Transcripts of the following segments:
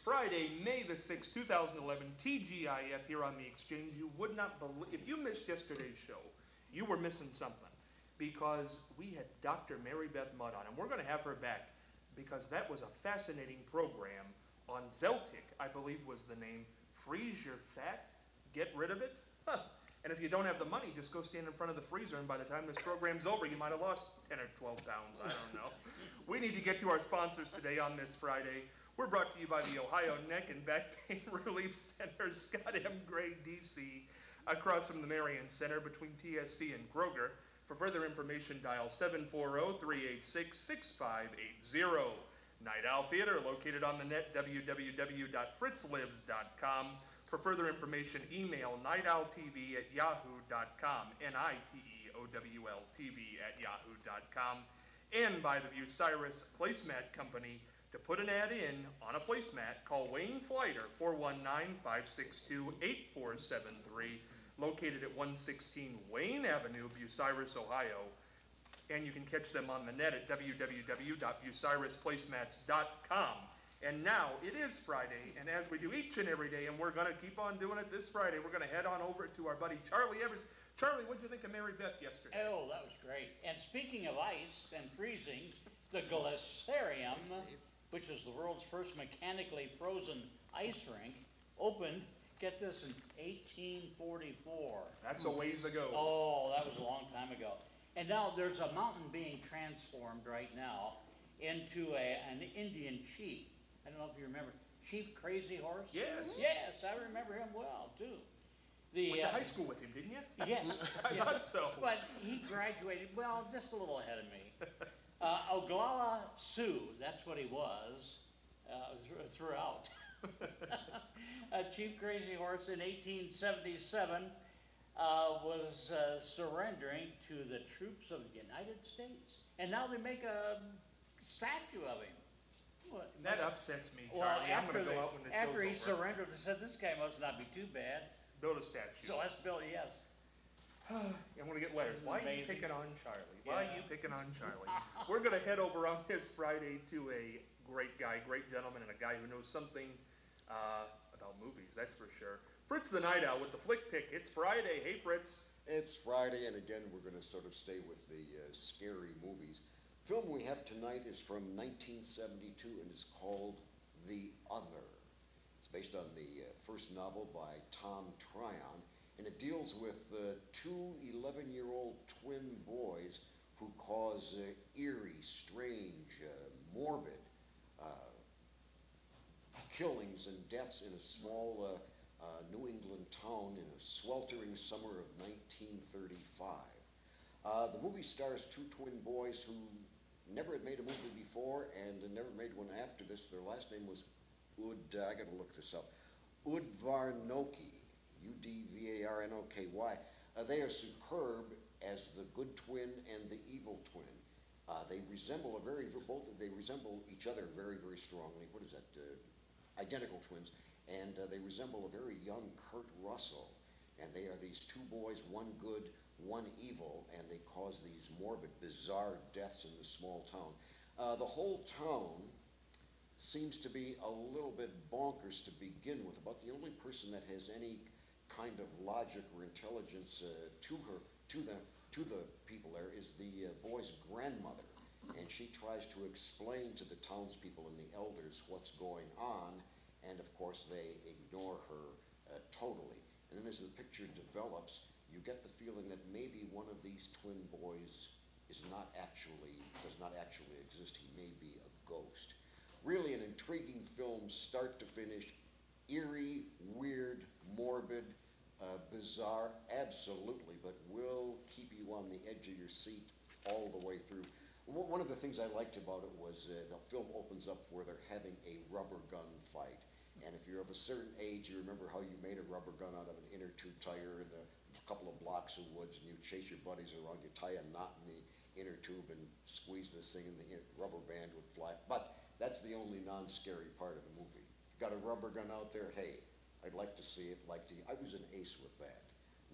Friday, May the 6th, 2011, TGIF here on the Exchange. You would not believe, if you missed yesterday's show, you were missing something, because we had Dr. Mary Beth Mudd on, and we're going to have her back, because that was a fascinating program on Zeltic, I believe was the name. Freeze your fat, get rid of it. Huh. And if you don't have the money, just go stand in front of the freezer, and by the time this program's over, you might have lost 10 or 12 pounds, I don't know. We need to get to our sponsors today on this Friday. We're brought to you by the Ohio Neck and Back Pain Relief Center, Scott M. Gray, D.C., across from the Marion Center between TSC and Kroger. For further information, dial 740-386-6580. Night Owl Theater, located on the net, www.fritzlives.com. For further information, email nightowltv@yahoo.com, NITEOWLTV@yahoo.com. And by the Bucyrus Placemat Company. To put an ad in on a placemat, call Wayne Flighter, 419-562-8473, located at 116 Wayne Avenue, Bucyrus, Ohio. And you can catch them on the net at www.bucyrusplacemats.com. And now it is Friday, and as we do each and every day, and we're going to keep on doing it this Friday, we're going to head on over to our buddy Charlie Evers. Charlie, what did you think of Mary Beth yesterday? Oh, that was great. And speaking of ice and freezing, the Glaciarium, which is the world's first mechanically frozen ice rink, opened, get this, in 1844. That's a ways ago. Oh, that was a long time ago. And now there's a mountain being transformed right now into an Indian chief. I don't know if you remember Chief Crazy Horse? Yes. Yes, I remember him well, too. Went to high school with him, didn't you? Yes. I thought so. But he graduated, well, just a little ahead of me. Oglala Sioux, that's what he was throughout. Chief Crazy Horse in 1877 was surrendering to the troops of the United States. And now they make a statue of him. What? That upsets me, Charlie. I'm going to go out when the show's over. After he surrendered, they said, this guy must not be too bad. Build a statue. So let's build, yes. I'm going to get letters. Why are you picking on Charlie? Why are Yeah. you picking on Charlie? We're going to head over on this Friday to a great guy, great gentleman, and a guy who knows something about movies, that's for sure. Fritz the Night Owl with the Flick Pick. It's Friday. Hey, Fritz. It's Friday, and again, we're going to sort of stay with the scary movies. The film we have tonight is from 1972 and is called The Other. It's based on the first novel by Tom Tryon, and it deals with two 11-year-old twin boys who cause eerie, strange, morbid killings and deaths in a small New England town in a sweltering summer of 1935. The movie stars two twin boys who never had made a movie before and never made one after this. Their last name was I gotta look this up, Udvarnoky, Udvarnoky. They are superb as the good twin and the evil twin. They resemble they resemble each other very, very strongly. What is that? Identical twins. And they resemble a very young Kurt Russell. And they are these two boys, one good, one evil, and they cause these morbid, bizarre deaths in this small town. The whole town seems to be a little bit bonkers to begin with. About the only person that has any kind of logic or intelligence to the people there is the boy's grandmother, and she tries to explain to the townspeople and the elders what's going on, and of course they ignore her totally. And then as the picture develops, you get the feeling that maybe one of these twin boys does not actually exist. He may be a ghost. Really an intriguing film, start to finish. Eerie, weird, morbid, bizarre, absolutely, but will keep you on the edge of your seat all the way through. One of the things I liked about it was the film opens up where they're having a rubber gun fight. And if you're of a certain age, you remember how you made a rubber gun out of an inner tube tire in a couple of blocks of woods, and you chase your buddies around, you tie a knot in the inner tube and squeeze this thing, and the rubber band would fly. But that's the only non-scary part of the movie. You've got a rubber gun out there, hey, I'd like to see it. I was an ace with that.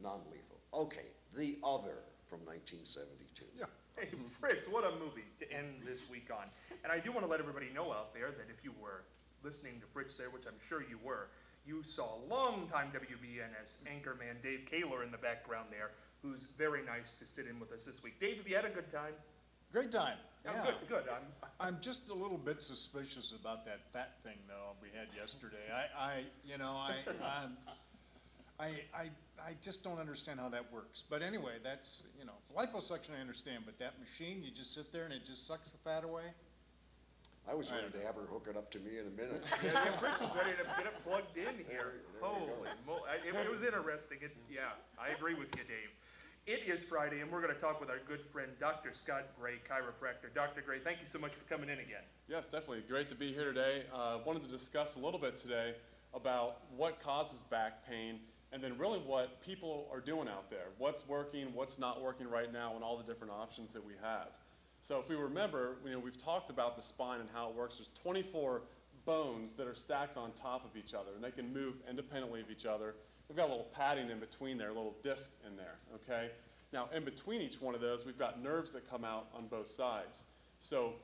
Non-lethal. Okay, The Other. from 1972. Yeah. Hey, Fritz, what a movie to end this week on. And I do want to let everybody know out there that if you were listening to Fritz there, which I'm sure you were, you saw longtime WBNS anchorman Dave Kaler in the background there, who's very nice to sit in with us this week. Dave, have you had a good time? Great time. Oh, Yeah. good, good. I'm just a little bit suspicious about that fat thing though we had yesterday. I just don't understand how that works. But anyway, that's, liposuction I understand, but that machine, you just sit there and it just sucks the fat away? I was ready to have her hook it up to me in a minute. Yeah, Fritz was ready to get it plugged in here. There you go. Holy moly. It was interesting. Yeah, I agree with you, Dave. It is Friday, and we're going to talk with our good friend, Dr. Scott Gray, chiropractor. Dr. Gray, thank you so much for coming in again. Yes, definitely. Great to be here today. Wanted to discuss a little bit today about what causes back pain and then really what people are doing out there. What's working, what's not working right now, and all the different options that we have. So if we remember, we've talked about the spine and how it works. There's 24 bones that are stacked on top of each other, and they can move independently of each other. We've got a little padding in between there, a little disc in there, okay? Now, in between each one of those, we've got nerves that come out on both sides. So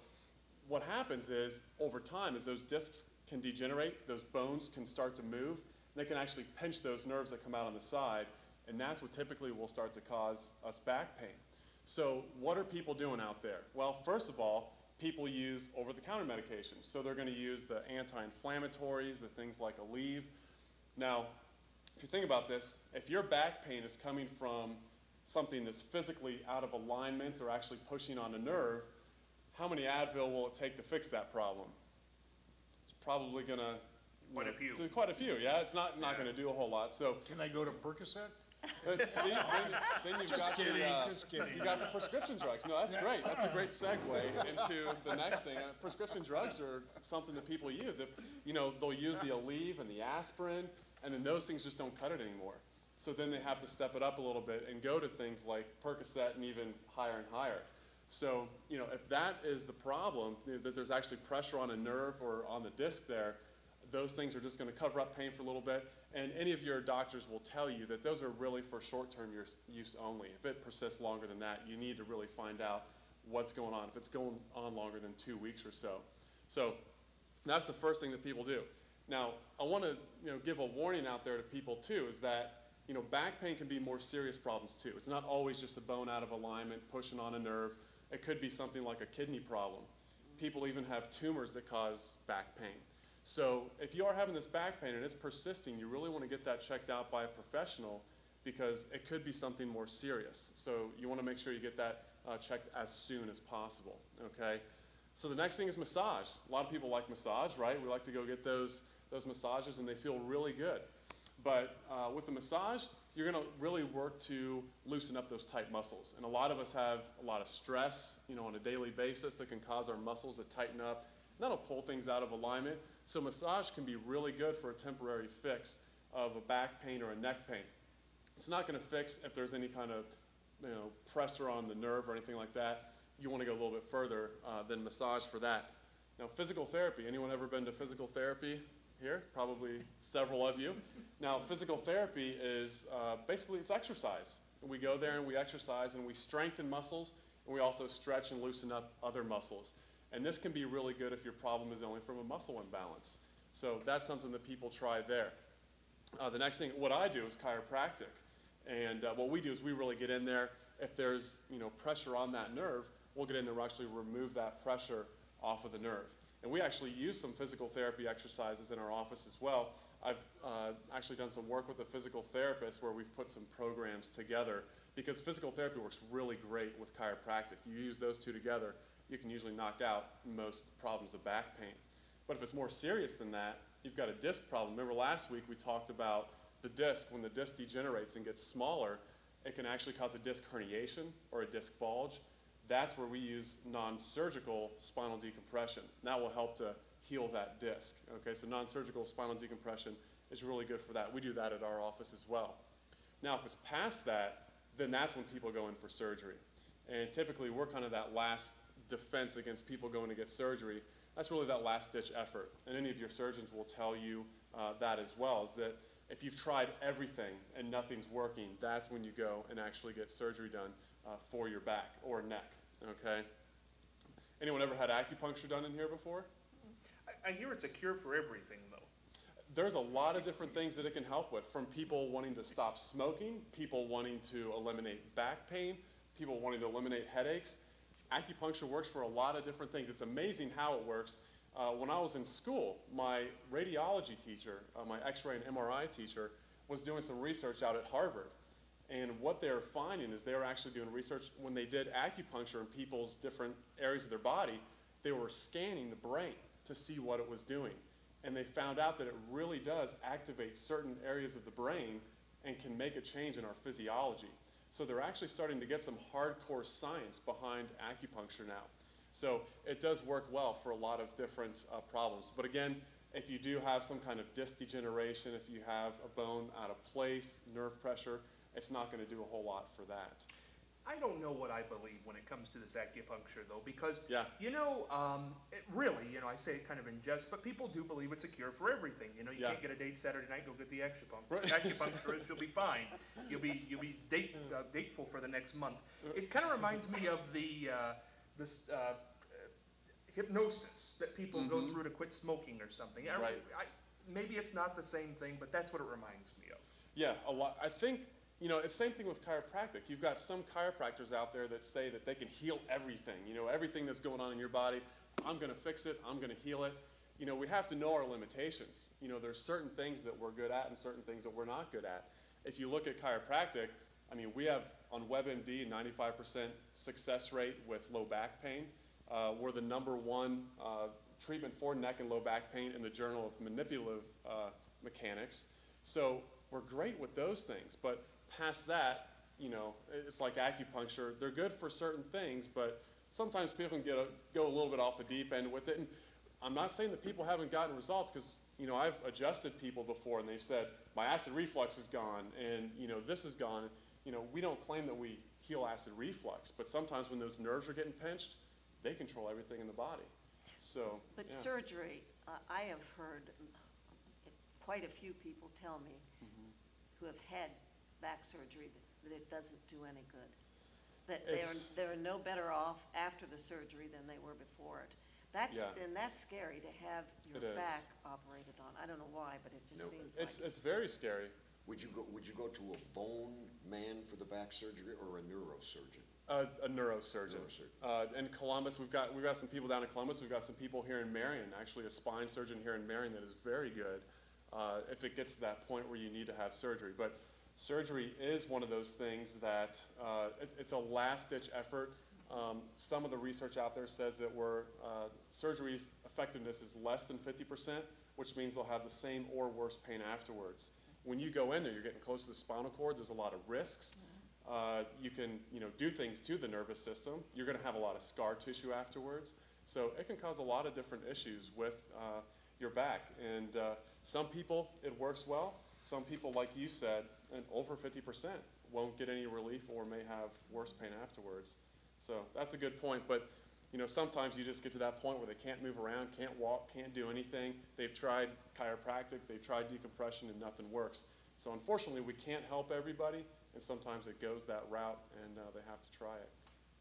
what happens is, over time, as those discs can degenerate, those bones can start to move, they can actually pinch those nerves that come out on the side, and that's what typically will start to cause us back pain. So what are people doing out there? Well, first of all, people use over-the-counter medications. So they're going to use the anti-inflammatories, the things like Aleve. Now, if you think about this, if your back pain is coming from something that's physically out of alignment or actually pushing on a nerve, how many Advil will it take to fix that problem? It's probably going to... Quite a few. Quite a few, yeah. It's not going to do a whole lot. So Can I go to Percocet? See, then you've Just got kidding, the, just kidding. You got the prescription drugs. No, that's great. That's a great segue into the next thing. Prescription drugs are something that people use. If they'll use the Aleve and the aspirin, and then those things just don't cut it anymore. So then they have to step it up a little bit and go to things like Percocet and even higher and higher. So if that is the problem, that there's actually pressure on a nerve or on the disc there, those things are just going to cover up pain for a little bit, and any of your doctors will tell you that those are really for short-term use only. If it persists longer than that, you need to really find out what's going on, if it's going on longer than 2 weeks or so. So that's the first thing that people do. Now, I want to give a warning out there to people too, is that back pain can be more serious problems too. It's not always just a bone out of alignment, pushing on a nerve. It could be something like a kidney problem. People even have tumors that cause back pain. So if you are having this back pain and it's persisting, you really want to get that checked out by a professional because it could be something more serious. So you want to make sure you get that checked as soon as possible, okay? So the next thing is massage. A lot of people like massage, right? We like to go get those massages and they feel really good. But with the massage, you're going to really work to loosen up those tight muscles. And a lot of us have a lot of stress, on a daily basis that can cause our muscles to tighten up. And that'll pull things out of alignment. So massage can be really good for a temporary fix of a back pain or a neck pain. It's not going to fix if there's any kind of pressure on the nerve or anything like that. You want to go a little bit further than massage for that. Now, physical therapy. Anyone ever been to physical therapy here? Probably several of you. Now, physical therapy is basically it's exercise. We go there and we exercise and we strengthen muscles and we also stretch and loosen up other muscles. And this can be really good if your problem is only from a muscle imbalance. So that's something that people try there. The next thing, what I do is chiropractic. And what we do is we really get in there. If there's pressure on that nerve, we'll get in there and actually remove that pressure off of the nerve. And we actually use some physical therapy exercises in our office as well. I've actually done some work with a physical therapist where we've put some programs together because physical therapy works really great with chiropractic. You use those two together, you can usually knock out most problems of back pain. But if it's more serious than that, you've got a disc problem. Remember last week we talked about the disc. When the disc degenerates and gets smaller, it can actually cause a disc herniation or a disc bulge. That's where we use non-surgical spinal decompression. That will help to heal that disc. Okay, so non-surgical spinal decompression is really good for that. We do that at our office as well. Now, if it's past that, then that's when people go in for surgery. And typically, we're kind of that last defense against people going to get surgery. That's really that last-ditch effort. And any of your surgeons will tell you that as well, is that If you've tried everything and nothing's working, that's when you go and actually get surgery done for your back or neck, okay? Anyone ever had acupuncture done in here before? I hear it's a cure for everything, though. There's a lot of different things that it can help with, from people wanting to stop smoking, people wanting to eliminate back pain, people wanting to eliminate headaches. Acupuncture works for a lot of different things. It's amazing how it works. When I was in school, my radiology teacher, my x-ray and MRI teacher, was doing some research out at Harvard. And what they were finding is they were actually doing research when they did acupuncture in people's different areas of their body, they were scanning the brain to see what it was doing. And they found out that it really does activate certain areas of the brain and can make a change in our physiology. So they're actually starting to get some hardcore science behind acupuncture now. So it does work well for a lot of different problems. But again, if you do have some kind of disc degeneration, if you have a bone out of place, nerve pressure, it's not going to do a whole lot for that. I don't know what I believe when it comes to this acupuncture, though, because, Yeah. you know, it really, you know, I say it kind of in jest, but people do believe it's a cure for everything. You know, you Yeah. can't get a date Saturday night, go get the Right. acupuncturist, you'll be fine. You'll be dateful for the next month. It kind of reminds me of this hypnosis that people go through to quit smoking or something. Right. Maybe it's not the same thing, but that's what it reminds me of. Yeah, a lot. I think, you know, it's the same thing with chiropractic. You've got some chiropractors out there that say that they can heal everything, you know, everything that's going on in your body. I'm going to fix it. I'm going to heal it. You know, we have to know our limitations. You know, there's certain things that we're good at and certain things that we're not good at. If you look at chiropractic, I mean, we have on WebMD a 95% success rate with low back pain. We're the #1 treatment for neck and low back pain in the Journal of Manipulative Mechanics. So we're great with those things, but past that, you know, it's like acupuncture. They're good for certain things, but sometimes people can go a little bit off the deep end with it. And I'm not saying that people haven't gotten results, because, you know, I've adjusted people before and they've said, my acid reflux is gone and, you know, this is gone. You know, we don't claim that we heal acid reflux, but sometimes when those nerves are getting pinched, they control everything in the body. So, But yeah. surgery, I have heard quite a few people tell me who have had back surgery that it doesn't do any good. That they're no better off after the surgery than they were before it. Yeah. And that's scary to have It your is. back operated on. I don't know why, but it just No, seems like. It's very scary. Would you go to a bone man for the back surgery or a neurosurgeon? A neurosurgeon. In Columbus, we've got some people down in Columbus. We've got some people here in Marion. Actually, a spine surgeon here in Marion that is very good. If it gets to that point where you need to have surgery, but surgery is one of those things that it's a last-ditch effort. Some of the research out there says that surgery's effectiveness is less than 50%, which means they'll have the same or worse pain afterwards. When you go in there, you're getting close to the spinal cord. There's a lot of risks. You can, you know, do things to the nervous system. You're going to have a lot of scar tissue afterwards. So it can cause a lot of different issues with your back. And some people, it works well. Some people, like you said, and over 50% won't get any relief or may have worse pain afterwards. So that's a good point. But, you know, sometimes you just get to that point where they can't move around, can't walk, can't do anything. They've tried chiropractic, they've tried decompression, and nothing works. So unfortunately, we can't help everybody, and sometimes it goes that route, and they have to try it.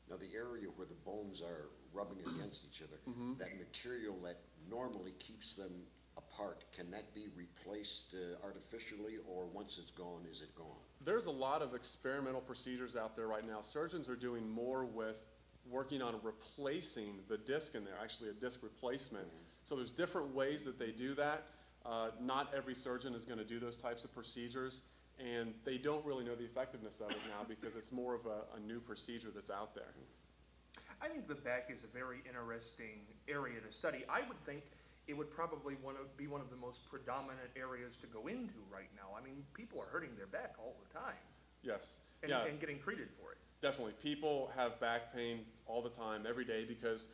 Now, the area where the bones are rubbing against each other, that material that normally keeps them apart, can that be replaced artificially, or once it's gone, is it gone? There's a lot of experimental procedures out there right now. Surgeons are doing more with working on replacing the disc in there, actually a disc replacement. So there's different ways that they do that. Not every surgeon is going to do those types of procedures, and they don't really know the effectiveness of it now because it's more of a new procedure that's out there. I think the back is a very interesting area to study. I would think it would probably be one of the most predominant areas to go into right now. I mean, people are hurting their back all the time Yes. and, Yeah. and getting treated for it. Definitely. People have back pain all the time, every day, because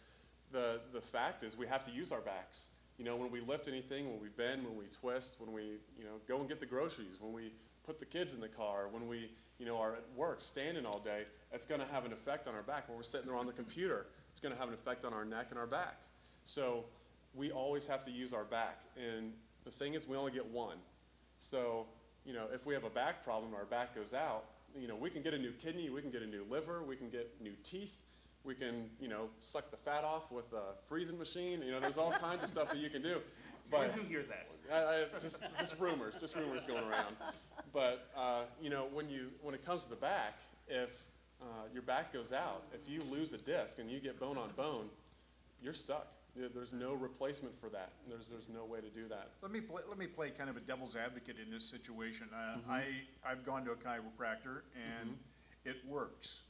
the fact is we have to use our backs. You know, when we lift anything, when we bend, when we twist, when we, you know, go and get the groceries, when we put the kids in the car, when we, you know, are at work standing all day, it's going to have an effect on our back. When we're sitting there on the computer, it's going to have an effect on our neck and our back. So we always have to use our back. And the thing is, we only get one. So you know, if we have a back problem, our back goes out, you know, we can get a new kidney, we can get a new liver, we can get new teeth, we can, you know, suck the fat off with a freezing machine. You know, there's all kinds of stuff that you can do. But Where'd you hear that? just rumors going around. But you know, when it comes to the back, if your back goes out, if you lose a disc and you get bone on bone, you're stuck. There's no replacement for that. There's no way to do that. Let me play kind of a devil's advocate in this situation. I've gone to a chiropractor and it works,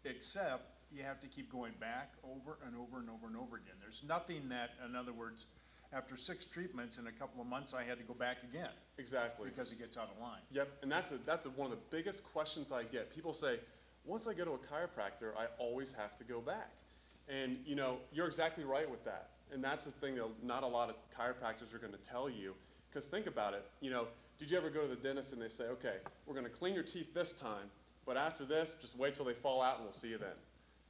except you have to keep going back over and over and over and over again. There's nothing that, in other words, after 6 treatments in a couple of months, I had to go back again. Exactly. Because it gets out of line. Yep, and that's one of the biggest questions I get. People say, once I go to a chiropractor, I always have to go back. And you know, you're exactly right with that. And that's the thing that not a lot of chiropractors are going to tell you. Because think about it, you know, did you ever go to the dentist and they say, okay, we're going to clean your teeth this time, but after this, just wait till they fall out and we'll see you then.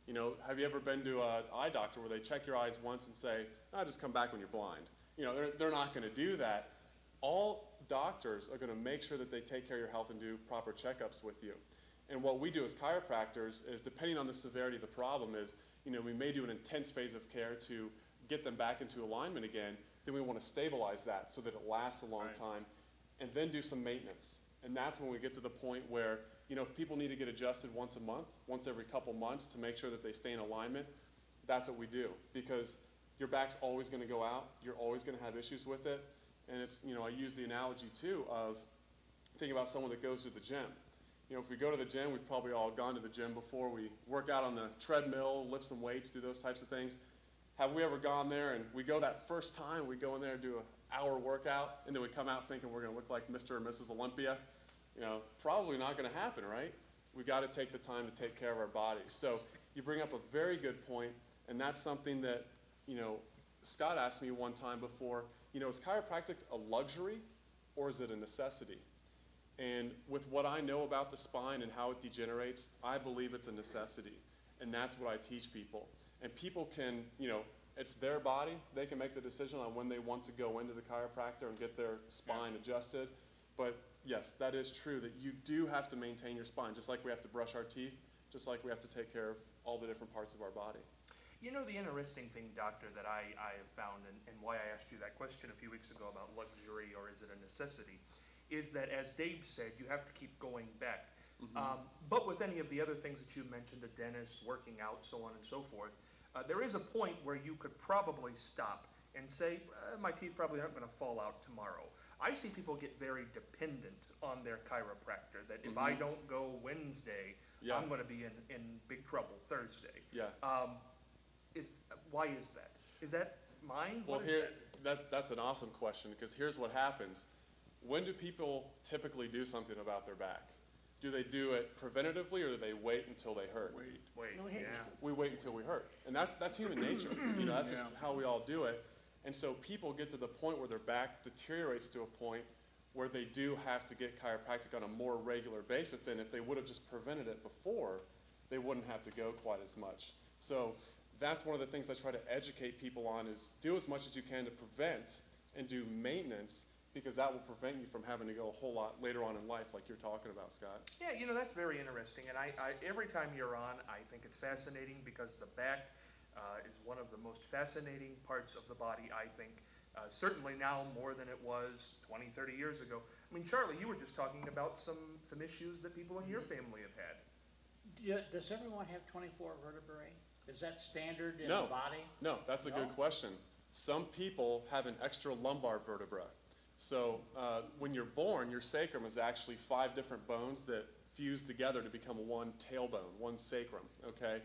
You know, have you ever been to an eye doctor where they check your eyes once and say, oh, just come back when you're blind? You know, they're not going to do that. All doctors are going to make sure that they take care of your health and do proper checkups with you. And what we do as chiropractors is, depending on the severity of the problem, is, you know, we may do an intense phase of care to get them back into alignment again. Then we want to stabilize that so that it lasts a long time, and then do some maintenance. And that's when we get to the point where, you know, if people need to get adjusted once a month, once every couple months to make sure that they stay in alignment, that's what we do. Because your back's always going to go out. You're always going to have issues with it. And it's, you know, I use the analogy too of thinking about someone that goes to the gym. You know, if we go to the gym, we've probably all gone to the gym before. We work out on the treadmill, lift some weights, do those types of things. Have we ever gone there and we go that first time, we go in there and do an hour workout, and then we come out thinking we're going to look like Mr. or Mrs. Olympia? You know, probably not going to happen, right? We've got to take the time to take care of our bodies. So you bring up a very good point, and that's something that, you know, Scott asked me one time before, you know, is chiropractic a luxury or is it a necessity? And with what I know about the spine and how it degenerates, I believe it's a necessity. And that's what I teach people. And people can, you know, it's their body. They can make the decision on when they want to go into the chiropractor and get their spine adjusted. But yes, that is true that you do have to maintain your spine, just like we have to brush our teeth, just like we have to take care of all the different parts of our body. You know, the interesting thing, Doctor, that I have found, and why I asked you that question a few weeks ago about luxury or is it a necessity, is that, as Dave said, you have to keep going back. But with any of the other things that you mentioned, a dentist, working out, so on and so forth, there is a point where you could probably stop and say, my teeth probably aren't going to fall out tomorrow. I see people get very dependent on their chiropractor, that if I don't go Wednesday, I'm going to be in big trouble Thursday. Why is that? Is that mine? Well, that's an awesome question, because here's what happens. When do people typically do something about their back? Do they do it preventatively, or do they wait until they hurt? Wait. Yeah. We wait until we hurt. And that's human nature. You know, that's just how we all do it. And so people get to the point where their back deteriorates to a point where they do have to get chiropractic on a more regular basis than if they would have just prevented it before, they wouldn't have to go quite as much. So that's one of the things I try to educate people on, is do as much as you can to prevent and do maintenance, because that will prevent you from having to go a whole lot later on in life, like you're talking about, Scott. Yeah, you know, that's very interesting. And I every time you're on, I think it's fascinating, because the back is one of the most fascinating parts of the body, I think. Certainly now more than it was 20, 30 years ago. I mean, Charlie, you were just talking about some issues that people in your family have had. Does everyone have 24 vertebrae? Is that standard in the body? No, that's a good question. Some people have an extra lumbar vertebra. So when you're born, your sacrum is actually 5 different bones that fuse together to become one tailbone, one sacrum, okay?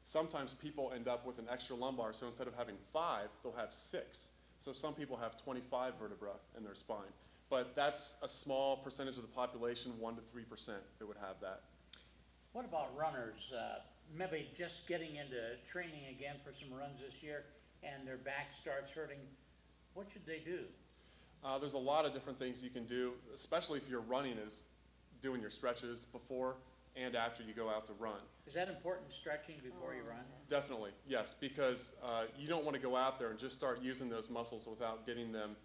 Sometimes people end up with an extra lumbar, so instead of having 5, they'll have 6. So some people have 25 vertebrae in their spine. But that's a small percentage of the population, 1 to 3% that would have that. What about runners? Maybe just getting into training again for some runs this year, and their back starts hurting. What should they do? There's a lot of different things you can do, especially if you're running, is doing your stretches before and after you go out to run. Is that important, stretching before you run? Definitely, yes, because you don't want to go out there and just start using those muscles without getting them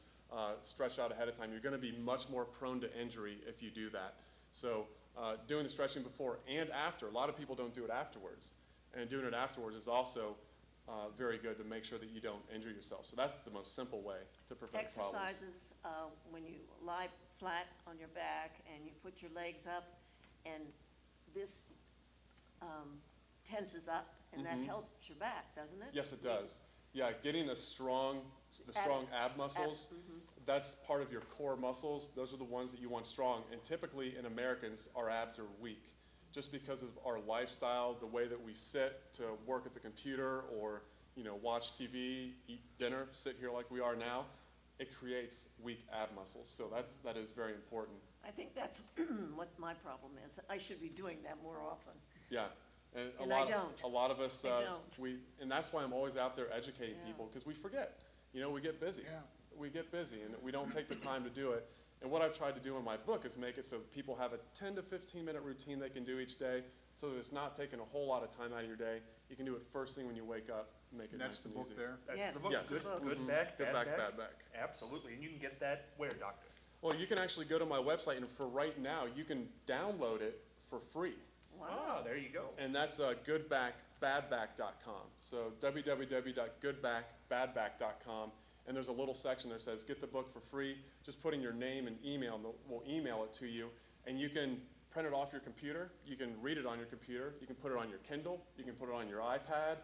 stretch out ahead of time, you're going to be much more prone to injury if you do that. So doing the stretching before and after, a lot of people don't do it afterwards. And doing it afterwards is also very good to make sure that you don't injure yourself. So that's the most simple way to prevent problems. Exercises, when you lie flat on your back and you put your legs up, and this tenses up, and that helps your back, doesn't it? Yes, it does. Yeah, getting the strong ab muscles, that's part of your core muscles. Those are the ones that you want strong. And typically in Americans, our abs are weak. Just because of our lifestyle, the way that we sit to work at the computer or, you know, watch TV, eat dinner, sit here like we are now, it creates weak ab muscles. So that is very important. I think that's what my problem is. I should be doing that more often. Yeah. And I don't. A lot of us, I don't. and that's why I'm always out there educating Yeah. people, because we forget. You know, we get busy. Yeah. We get busy, and we don't take the time to do it. And what I've tried to do in my book is make it so people have a 10 to 15-minute routine they can do each day, so that it's not taking a whole lot of time out of your day. You can do it first thing when you wake up, make it And that's nice the and book easy. there? That's Yes, the book. Yes. Good, the book. good back, Good bad back, back. bad back. Absolutely, and you can get that where, doctor? Well, you can actually go to my website, and for right now, you can download it for free. Ah, there you go. And that's goodbackbadback.com. So www.goodbackbadback.com. And there's a little section that says get the book for free. Just put in your name and email, and we'll email it to you. And you can print it off your computer. You can read it on your computer. You can put it on your Kindle. You can put it on your iPad.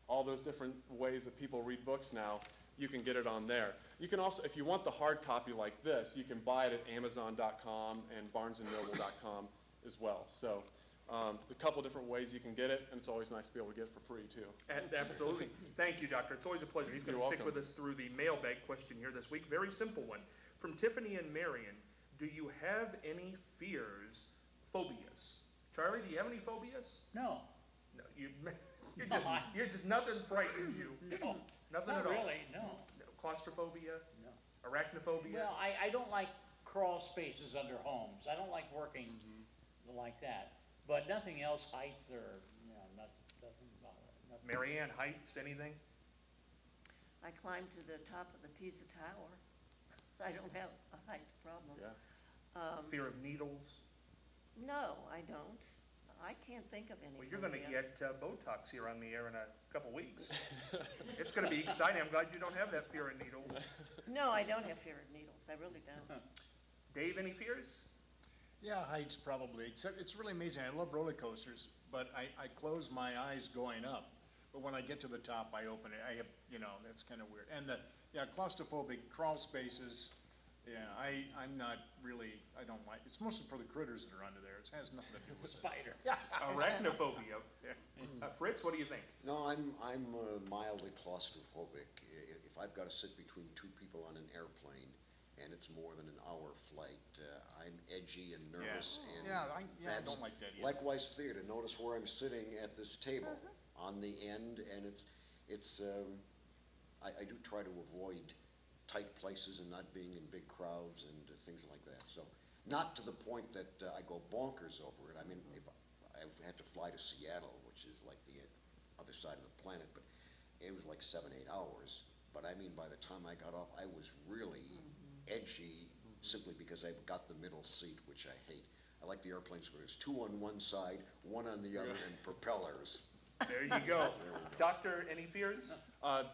All those different ways that people read books now, you can get it on there. You can also, if you want the hard copy like this, you can buy it at Amazon.com and BarnesandNoble.com as well. So a couple different ways you can get it, and it's always nice to be able to get it for free too. Absolutely. Thank you, doctor. It's always a pleasure. He's going to You're stick welcome. with us through the mailbag question here this week. Very simple one. From Tiffany and Marion. Do you have any fears, phobias? Charlie, do you have any phobias? No, No, you're just nothing frightens you. no, Nothing not at all. really, no, No. Claustrophobia, no. arachnophobia. Well, I don't like crawl spaces under homes. I don't like working like that. But nothing else, heights or, you know, nothing about it. Nothing. Marianne, heights, anything? I climbed to the top of the Pisa Tower. I don't have a height problem. Yeah. Fear of needles? No, I don't. I can't think of any. Well, you're going to phobia. get Botox here on the air in a couple weeks. It's going to be exciting. I'm glad you don't have that fear of needles. No, I don't have fear of needles. I really don't. Dave, any fears? Yeah, heights probably, except it's really amazing. I love roller coasters, but I close my eyes going up. But when I get to the top, I open it. I have, you know, that's kind of weird. And claustrophobic crawl spaces, I'm not really, I don't like, it's mostly for the critters that are under there. It has nothing to do with it. Spider. Arachnophobia. Fritz, what do you think? No, I'm mildly claustrophobic. If I've got to sit between two people on an airplane and it's more than an hour flight, I'm edgy and nervous. And I that's don't like that either. Likewise, theater. Notice where I'm sitting at this table on the end, and I do try to avoid tight places and not being in big crowds and things like that. So, not to the point that I go bonkers over it. I mean, if I've had to fly to Seattle, which is like the other side of the planet, but it was like 7-8 hours. But I mean, by the time I got off, I was really edgy simply because I got the middle seat, which I hate. I like the airplanes where there's two on one side, one on the other, and propellers. There you go. Doctor, any fears?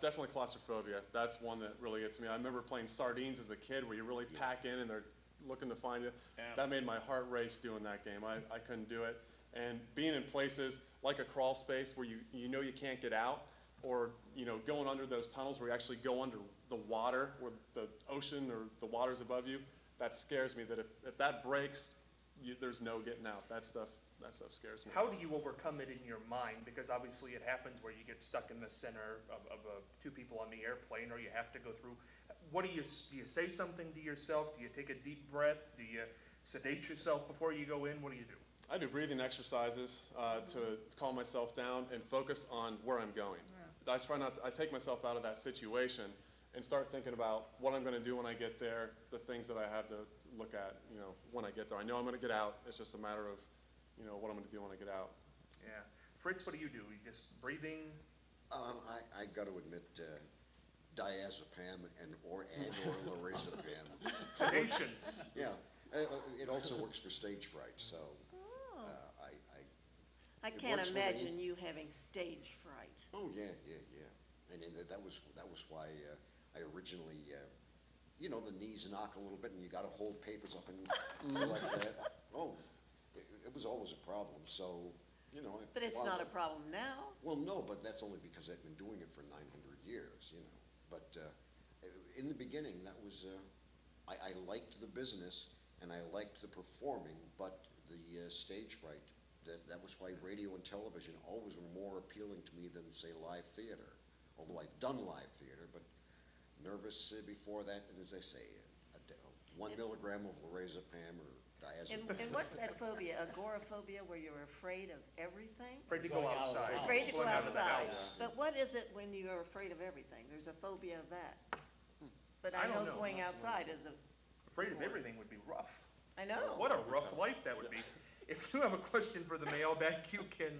Definitely claustrophobia. That's one that really gets me. I remember playing sardines as a kid where you really pack in and they're looking to find you. Yeah. That made my heart race doing that game. I couldn't do it. And being in places like a crawl space where you know you can't get out, or going under those tunnels where you actually go under the water, where the ocean or the water's above you, that scares me. That if that breaks, there's no getting out. That stuff scares me. How do you overcome it in your mind? Because obviously it happens where you get stuck in the center of two people on the airplane, or you have to go through. What do you say something to yourself? Do you take a deep breath? Do you sedate yourself before you go in? What do you do? I do breathing exercises to calm myself down and focus on where I'm going. I take myself out of that situation and start thinking about what I'm going to do when I get there, the things that I have to look at, when I get there. I know I'm going to get out. It's just a matter of, what I'm going to do when I get out. Yeah. Fritz, what do? You just breathing? I got to admit, diazepam or lorazepam. Sedation. Yeah, it also works for stage fright, so, I It can't works for me. imagine you having stage fright. oh, yeah. And that was why, I originally, the knees knock a little bit and you gotta hold papers up and like that. Oh, it was always a problem, so, I. But it's not a problem now. Well, no, but that's only because I've been doing it for 900 years, But in the beginning, that was, I liked the business and I liked the performing, but the stage fright, that was why radio and television always were more appealing to me than, say, live theater. Although I've done live theater, but nervous before that, and as I say, 1 milligram of lorazepam or diazepam. And what's that phobia, agoraphobia, where you're afraid of everything? Afraid to go Going outside. outside. Afraid to go Going out of the outside. house. But what is it when you're afraid of everything? There's a phobia of that. But I I don't know know. going outside is a, Afraid of everything would be rough. I know. What a rough life that would be. If you have a question for the mailbag, you can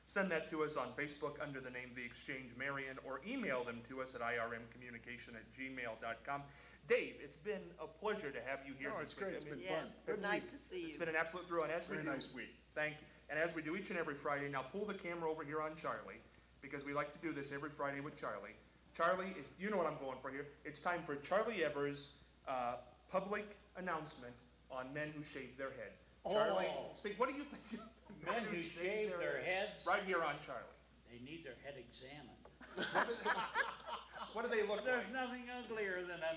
send that to us on Facebook under the name The Exchange Marion, or email them to us at irmcommunication@gmail.com. Dave, it's been a pleasure to have you here. No, it's great. It's been fun. Yes, it's Every nice week. to see It's you. been an absolute thrill, and as we Very do, nice week. thank you. And as we do each and every Friday, now pull the camera over here on Charlie, because we like to do this every Friday with Charlie. Charlie, you know what I'm going for here. It's time for Charlie Evers' public announcement on men who shave their head. Charlie, Oh. speak. What do you think? of Men who shave their heads, Right here on Charlie. they need their head examined. What do they look There's like? nothing uglier than a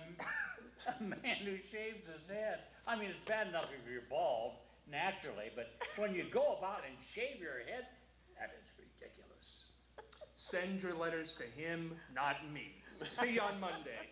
man who shaves his head. I mean, it's bad enough if you're bald, naturally, but when you go about and shave your head, that is ridiculous. Send your letters to him, not me. See you on Monday.